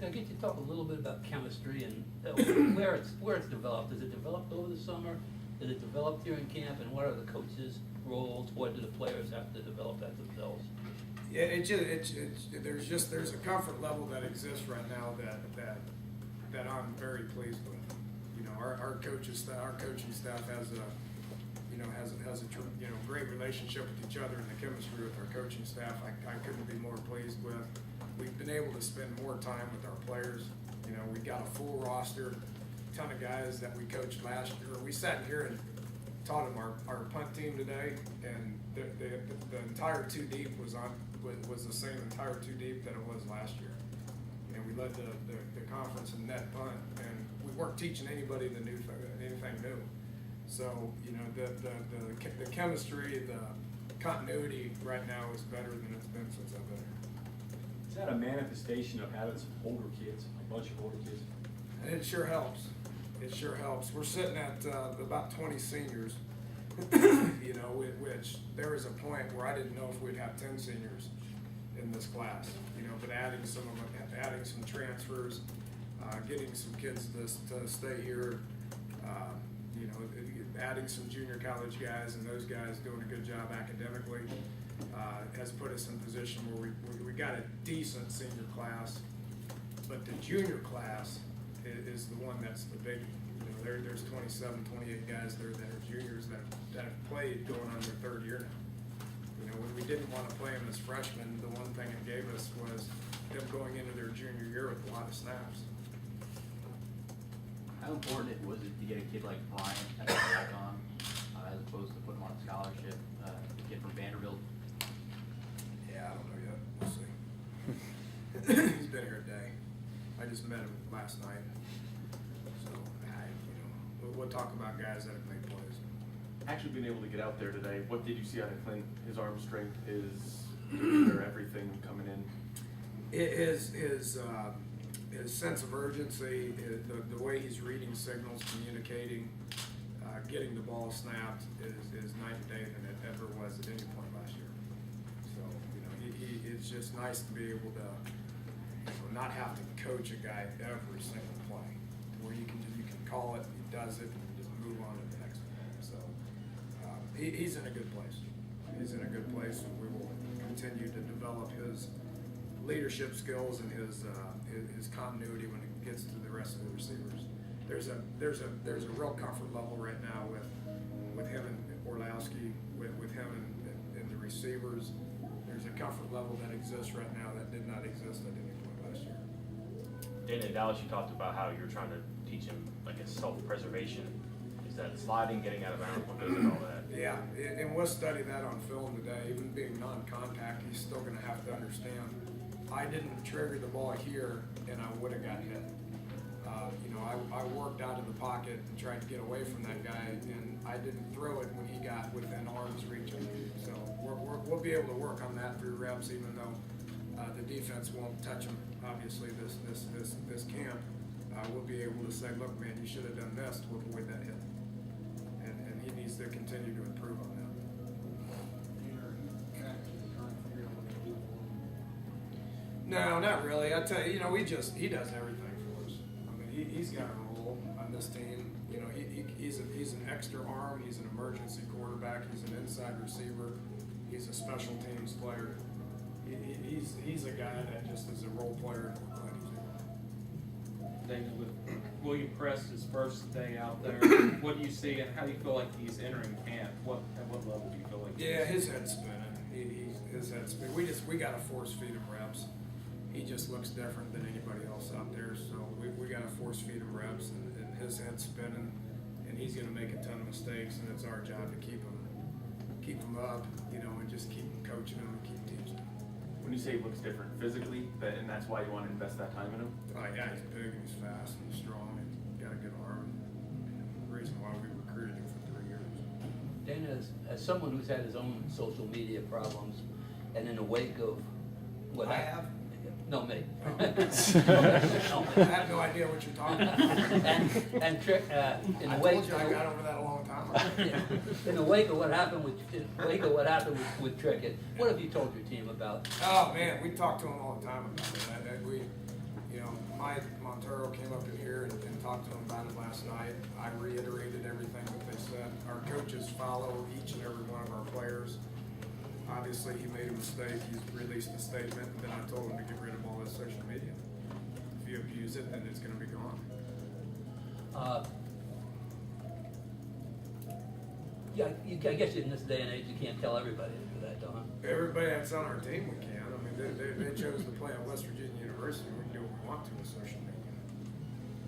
Can I get you to talk a little bit about chemistry and where it's developed? Is it developed over the summer? Is it developed here in camp? And what are the coaches' roles? What do the players have to develop that themselves? Yeah, there's a comfort level that exists right now that I'm very pleased with. You know, our coaching staff has a great relationship with each other, and the chemistry with our coaching staff I couldn't be more pleased with. We've been able to spend more time with our players. You know, we got a full roster, ton of guys that we coached last year. We sat here and taught them our punt team today, and the entire two deep was the same entire two deep that it was last year. You know, we led the conference in net punt, and we weren't teaching anybody anything new. So, you know, the chemistry, the continuity right now is better than it's been since I've been here. Is that a manifestation of having some older kids, a bunch of older kids? And it sure helps. It sure helps. We're sitting at about 20 seniors, you know, which there was a point where I didn't know if we'd have 10 seniors in this class, you know, but adding some transfers, getting some kids to stay here, you know, adding some junior college guys and those guys doing a good job academically has put us in a position where we got a decent senior class, but the junior class is the one that's the big. You know, there's 27, 28 guys there that are juniors that have played going on their third year now. You know, when we didn't want to play them as freshmen, the one thing it gave us was them going into their junior year with a lot of snaps. How important was it to get a kid like Brian back on, as opposed to putting him on a scholarship, the kid from Vanderbilt? Yeah, I don't know yet. We'll see. He's been here a day. I just met him last night. So, you know, we'll talk about guys that have made plays. Actually being able to get out there today, what did you see out of Clint? His arm strength is there, everything coming in? His sense of urgency, the way he's reading signals, communicating, getting the ball snapped is night and day than it ever was at any point last year. So, you know, it's just nice to be able to, you know, not have to coach a guy every single play, where you can call it, he does it, and you just move on to the next one. So he's in a good place. He's in a good place, and we will continue to develop his leadership skills and his continuity when it gets to the rest of the receivers. There's a real comfort level right now with him and Orlowski, with him and the receivers. There's a comfort level that exists right now that did not exist at any point last year. Dan, in Dallas, you talked about how you're trying to teach him like a self-preservation. Is that sliding, getting out of bounds, what goes in all that? Yeah, and we'll study that on film today. Even being non-contact, he's still going to have to understand. I didn't trigger the ball here, and I would have got hit. You know, I worked out of the pocket and tried to get away from that guy, and I didn't throw it when he got within arm's reach of me. So we'll be able to work on that through reps, even though the defense won't touch him. Obviously, this camp, we'll be able to say, look, man, you should have done this to avoid that hit, and he needs to continue to improve on that. No, not really. I tell you, you know, he does everything for us. I mean, he's got a role on this team. You know, he's an extra arm. He's an emergency quarterback. He's an inside receiver. He's a special teams player. He's a guy that just is a role player. David, with William Preston's first day out there, what do you see and how do you feel like he's entering camp? At what level do you feel like? Yeah, his head's spinning. His head's spinning. We got to force feed him reps. He just looks different than anybody else out there, so we got to force feed him reps, and his head's spinning, and he's going to make a ton of mistakes, and it's our job to keep him up, you know, and just keep coaching him and keep teaching him. When you say he looks different physically, and that's why you want to invest that time in him? Oh yeah, he's big and he's fast and he's strong and got a good arm. The reason why we recruited him for 3 years. Dan, as someone who's had his own social media problems, and in the wake of what I have? No, me. I have no idea what you're talking about. In I the wake, told you I got over that a long time ago. in the wake of what happened with Trickett, what have you told your team about? Oh man, we talk to him all the time about it. We, you know, talked to them about it last night. I reiterated everything that they said. Our coaches follow each and every one of our players. Obviously, he made a mistake. He's released a statement, and then I told him to get rid of all his social media. If you abuse it, then it's gonna be gone. Yeah, I guess in this day and age, you can't tell everybody to do that, Don. Everybody that's on our team, we can. I mean, they chose to play at West Virginia University. We can do what we want to with social media.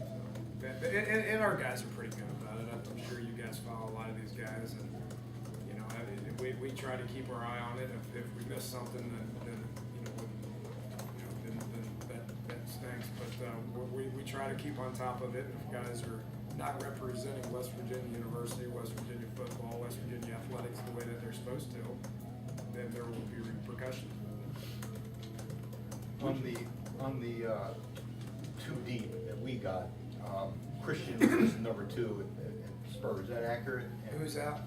So, and our guys are pretty good about it. I'm sure you guys follow a lot of these guys, and you know, we try to keep our eye on it. If we miss something, then that stinks. But we try to keep on top of it. If guys are not representing West Virginia University, West Virginia football, West Virginia athletics the way that they're supposed to, then there will be repercussions. On the 2 deep that we got, Christian was number 2 at Spurs. Is that accurate? And Who's out?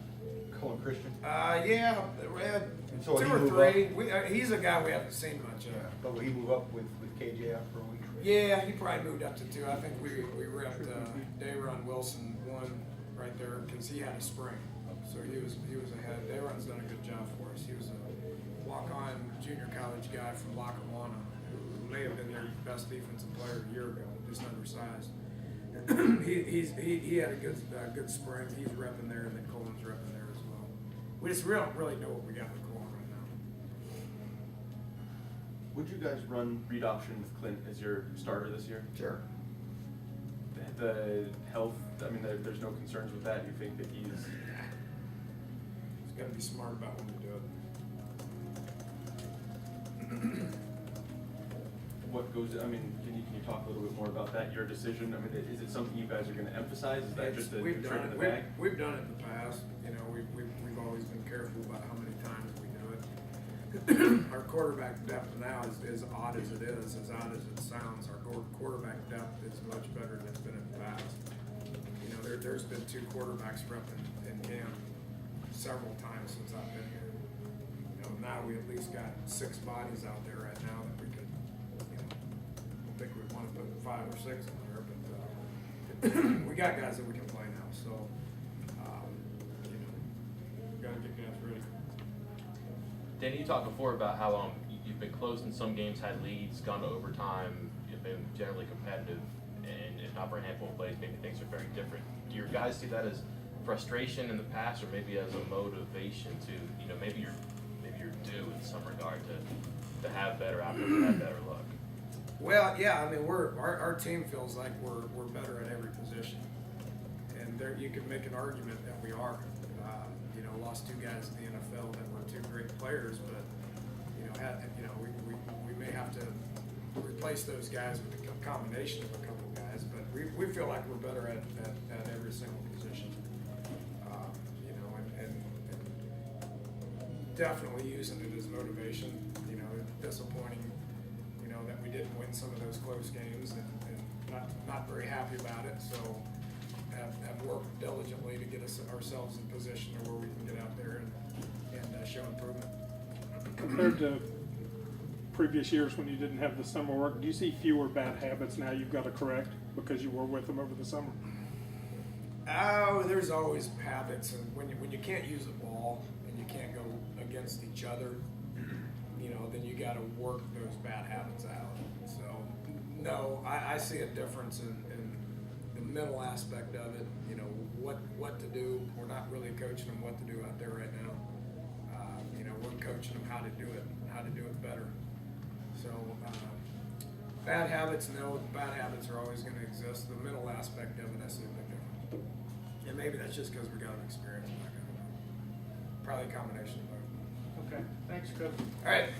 Colin Christian. Yeah, we had And so 2 he or moved 3. He's a guy we haven't seen much of. But will he move up with KJ after a week? Yeah, he probably moved up to 2. I think we repped Dayron Wilson 1 right there because he had a spring, so he was ahead. Dayron's done a good job for us. He was a walk-on junior college guy from Lackawanna who may have been their best defensive player a year ago, just undersized. he had a good spring. He's repping there, and then Colin's repping there as well. We just don't really know what we got with Colin right now. Would you guys run read option with Clint as your starter this year? Sure. The health, I mean, there's no concerns with that. You think that he's He's got to be smart about when to do it. what goes? I mean, can you talk a little bit more about that? Your decision. I mean, is it something you guys are going to emphasize? Is that just a We've trick in done the it. bag? We've done it in the past. You know, we've always been careful about how many times we do it. Our quarterback depth now is as odd as it is, as odd as it sounds. Our quarterback depth is much better than it's been in the past. You know, there's been 2 quarterbacks repping in camp several times since I've been here. You know, now we at least got 6 bodies out there right now that we could, you know, I think we want to put 5 or 6 in there, but we got guys that we can play now, so, you know, we gotta get guys ready. Danny, you talked before about how you've been close in some games, had leads, gone to overtime, you've been generally competitive, and if not for a handful of plays, maybe things are very different. Do your guys see that as frustration in the past, or maybe as a motivation to, you know, maybe you're due in some regard to have better outcomes and have better luck? Well, yeah, I mean, our team feels like we're better at every position, and there you could make an argument that we are. You know, lost 2 guys in the NFL that were 2 great players, but we may have to replace those guys with a combination of a couple guys, but we feel like we're better at every single position. You know, and definitely using it as motivation. You know, disappointing. You know, that we didn't win some of those close games, and not very happy about it. So have worked diligently to get ourselves in position to where we can get out there and show improvement. Compared to previous years when you didn't have the summer work, do you see fewer bad habits now you've got to correct because you were with them over the summer? Oh, there's always habits, and when you can't use a ball and you can't go against each other, you know, then you got to work those bad habits out. So, no, I see a difference in the mental aspect of it. You know, what to do. We're not really coaching them what to do out there right now. You know, we're coaching them how to do it better. So, bad habits, no, bad habits are always going to exist. The mental aspect of it, I see a bit different. And maybe that's just because we got an experience. Probably a combination of both. Okay, thanks, Coach. All right.